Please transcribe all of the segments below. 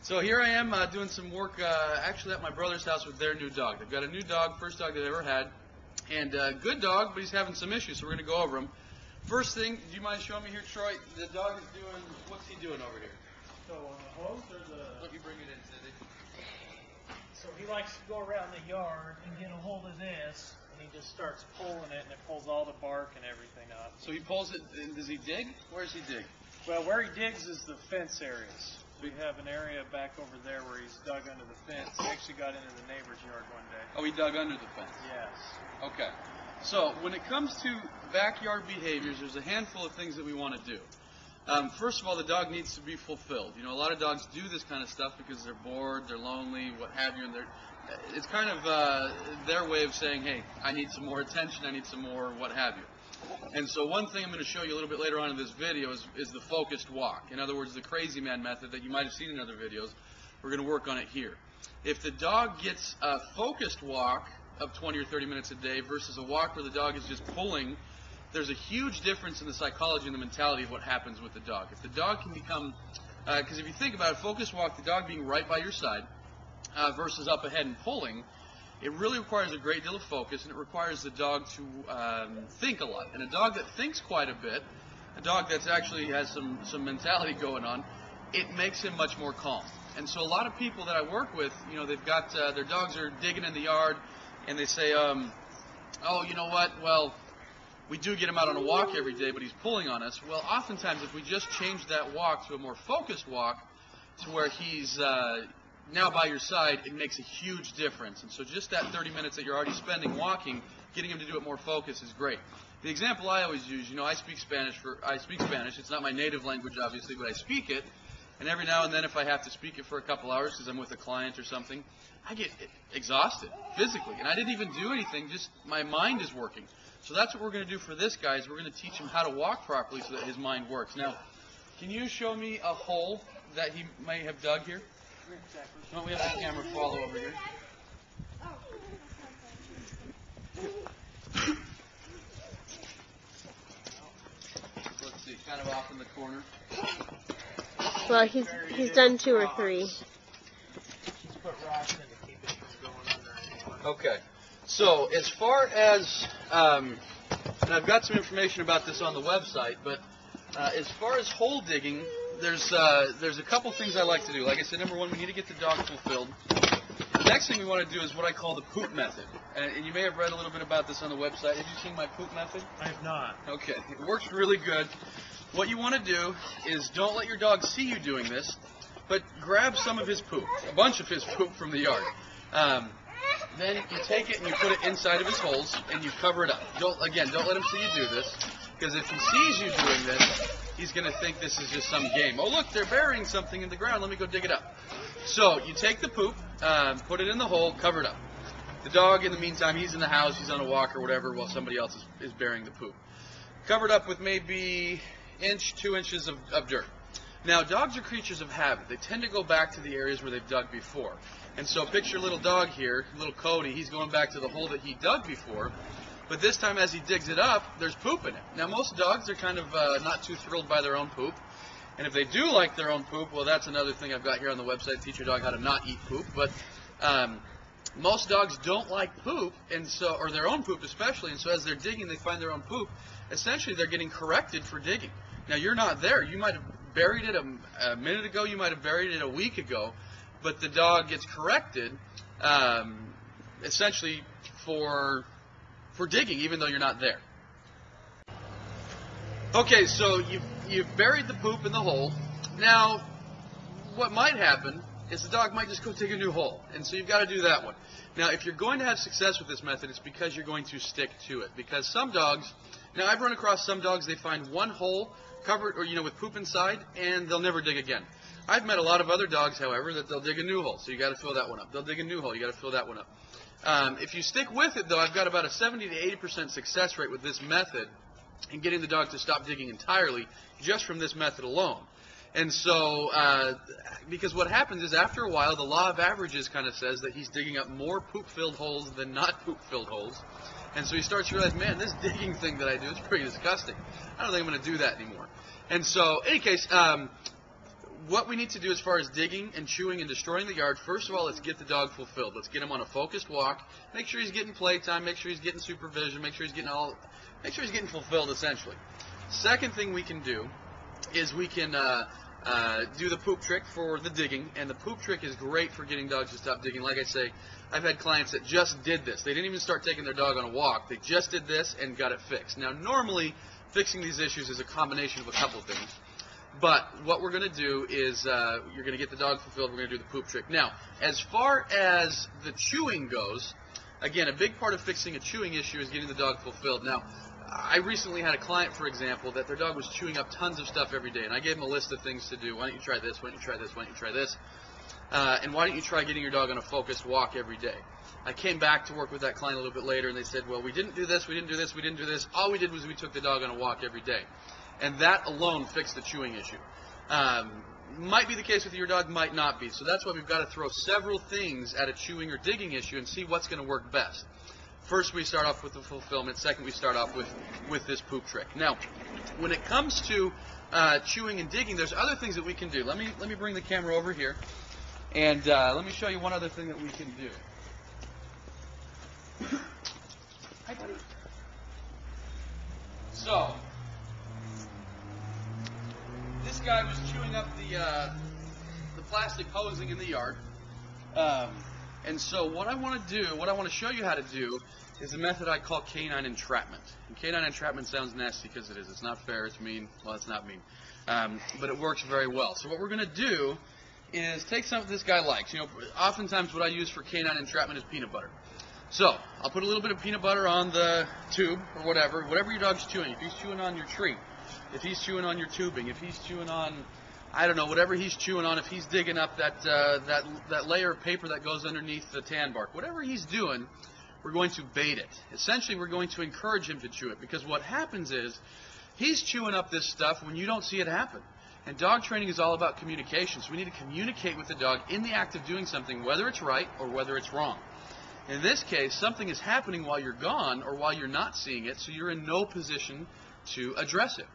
So here I am doing some work actually at my brother's house with their new dog. They've got a new dog, first dog they've ever had, and good dog, but he's having some issues, so we're going to go over them. First thing, do you mind showing me here, Troy? The dog is doing, what's he doing over here? So on the hose, there's a... Let me bring it in, Cindy. So he likes to go around the yard and get a hold of this, and he just starts pulling it, and it pulls all the bark and everything up. So he pulls it, and does he dig? Where does he dig? Well, where he digs is the fence areas. We have an area back over there where he's dug under the fence. He actually got into the neighbor's yard one day. Oh, he dug under the fence? Yes. Okay. So when it comes to backyard behaviors, there's a handful of things that we want to do. First of all, the dog needs to be fulfilled. You know, a lot of dogs do this kind of stuff because they're bored, they're lonely, what have you, and it's kind of their way of saying, hey, I need some more attention, I need some more what have you. And so one thing I'm going to show you a little bit later on in this video is the focused walk. In other words, the crazy man method that you might have seen in other videos. We're going to work on it here. If the dog gets a focused walk of 20 or 30 minutes a day versus a walk where the dog is just pulling, there's a huge difference in the psychology and the mentality of what happens with the dog. If the dog can become, because if you think about it, focused walk, the dog being right by your side versus up ahead and pulling, it really requires a great deal of focus, and it requires the dog to think a lot. And a dog that thinks quite a bit, a dog that actually has some mentality going on, it makes him much more calm. And so a lot of people that I work with, you know, they've got their dogs are digging in the yard, and they say, oh, you know what, well, we do get him out on a walk every day, but he's pulling on us. Well, oftentimes if we just change that walk to a more focused walk to where he's now by your side, it makes a huge difference. And so just that 30 minutes that you're already spending walking, getting him to do it more focused is great. The example I always use, you know, I speak Spanish. It's not my native language, obviously, but I speak it. And every now and then if I have to speak it for a couple hours because I'm with a client or something, I get exhausted physically. And I didn't even do anything, just my mind is working. So that's what we're going to do for this guy, is we're going to teach him how to walk properly so that his mind works. Now, can you show me a hole that he may have dug here? Don't we have the camera follow over here? Let's see, kind of off in the corner. Well, he's done 2 or 3. Just put rocks in to keep it from going under anymore. Okay. So as far as, and I've got some information about this on the website, but as far as hole digging, there's a couple things I like to do. Like I said, number one, we need to get the dog fulfilled. The next thing we want to do is what I call the poop method. And you may have read a little bit about this on the website. Have you seen my poop method? I have not. Okay. It works really good. What you want to do is don't let your dog see you doing this, but grab some of his poop, a bunch of his poop from the yard. Then you take it and you put it inside of his holes and you cover it up. Don't let him see you do this, because if he sees you doing this, he's going to think this is just some game. Oh, look, they're burying something in the ground. Let me go dig it up. So you take the poop, put it in the hole, cover it up. The dog, in the meantime, he's in the house, he's on a walk or whatever, while somebody else is burying the poop. Cover it up with maybe 2 inches of dirt. Now, dogs are creatures of habit. They tend to go back to the areas where they've dug before. And so picture little dog here, little Cody, he's going back to the hole that he dug before. But this time as he digs it up, there's poop in it. Now most dogs are kind of not too thrilled by their own poop. And if they do like their own poop, well, that's another thing I've got here on the website, teach your dog how to not eat poop. But most dogs don't like poop, and so, or their own poop especially, and so as they're digging, they find their own poop. Essentially, they're getting corrected for digging. Now, you're not there. You might have buried it a minute ago. You might have buried it a week ago. But the dog gets corrected essentially for digging, even though you're not there. Okay, so you've buried the poop in the hole. Now, what might happen is the dog might just go dig a new hole, and so you've got to do that one. Now, if you're going to have success with this method, it's because you're going to stick to it. Because some dogs, now I've run across some dogs, they find one hole covered, or with poop inside, and they'll never dig again. I've met a lot of other dogs, however, that they'll dig a new hole, so you got to fill that one up. They'll dig a new hole, you got to fill that one up. If you stick with it, though, I've got about a 70 to 80% success rate with this method in getting the dog to stop digging entirely, just from this method alone. And so, because what happens is after a while, the law of averages kind of says that he's digging up more poop-filled holes than not poop-filled holes. And so he starts to realize, man, this digging thing that I do is pretty disgusting. I don't think I'm going to do that anymore. And so, in any case, what we need to do as far as digging and chewing and destroying the yard, first of all, let's get the dog fulfilled. Let's get him on a focused walk. Make sure he's getting playtime. Make sure he's getting supervision. Make sure he's getting fulfilled, essentially. Second thing we can do is we can do the poop trick for the digging, and the poop trick is great for getting dogs to stop digging. Like I say, I've had clients that just did this. They didn't even start taking their dog on a walk. They just did this and got it fixed. Now, normally, fixing these issues is a combination of a couple things. But what we're going to do is you're going to get the dog fulfilled. We're going to do the poop trick. Now, as far as the chewing goes, again, a big part of fixing a chewing issue is getting the dog fulfilled. Now, I recently had a client, for example, that their dog was chewing up tons of stuff every day, and I gave him a list of things to do. Why don't you try this? Why don't you try this? Why don't you try this? And why don't you try getting your dog on a focused walk every day? I came back to work with that client a little bit later, and they said, well, we didn't do this, we didn't do this, we didn't do this. All we did was we took the dog on a walk every day. And that alone fixed the chewing issue. Might be the case with your dog, might not be. So that's why we've got to throw several things at a chewing or digging issue and see what's going to work best. First, we start off with the fulfillment. Second, we start off with this poop trick. Now, when it comes to chewing and digging, there's other things that we can do. Let me bring the camera over here, and let me show you one other thing that we can do. Hi, buddy. So, this guy was chewing up the plastic hosing in the yard. And so what I want to show you how to do is a method I call canine entrapment. And canine entrapment sounds nasty because it is. It's not fair, it's mean. Well, it's not mean. But it works very well. So what we're going to do is take something this guy likes. You know, oftentimes what I use for canine entrapment is peanut butter. So I'll put a little bit of peanut butter on the tube or whatever your dog's chewing. If he's chewing on your treat, if he's chewing on your tubing, if he's chewing on, I don't know, whatever he's chewing on, if he's digging up that layer of paper that goes underneath the tan bark, whatever he's doing, we're going to bait it. Essentially, we're going to encourage him to chew it, because what happens is he's chewing up this stuff when you don't see it happen. And dog training is all about communication, so we need to communicate with the dog in the act of doing something, whether it's right or whether it's wrong. In this case, something is happening while you're gone or while you're not seeing it, so you're in no position to address it.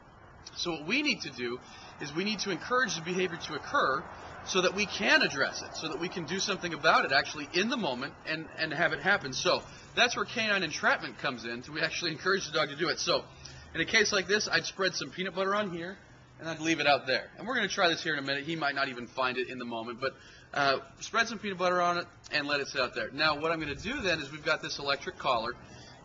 So what we need to do is we need to encourage the behavior to occur so that we can address it, so that we can do something about it actually in the moment and have it happen. So that's where canine entrapment comes in, so we actually encourage the dog to do it. So in a case like this, I'd spread some peanut butter on here, and I'd leave it out there. And we're going to try this here in a minute. He might not even find it in the moment, but spread some peanut butter on it and let it sit out there. Now what I'm going to do then is we've got this electric collar.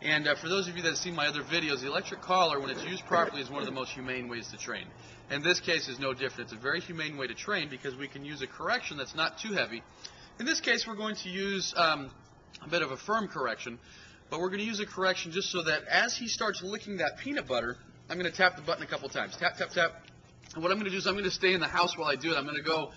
And for those of you that have seen my other videos, the electric collar, when it's used properly, is one of the most humane ways to train. In this case, is no different. It's a very humane way to train because we can use a correction that's not too heavy. In this case, we're going to use a bit of a firm correction, but we're going to use a correction just so that as he starts licking that peanut butter, I'm going to tap the button a couple times. Tap, tap, tap. And what I'm going to do is I'm going to stay in the house while I do it. I'm going to go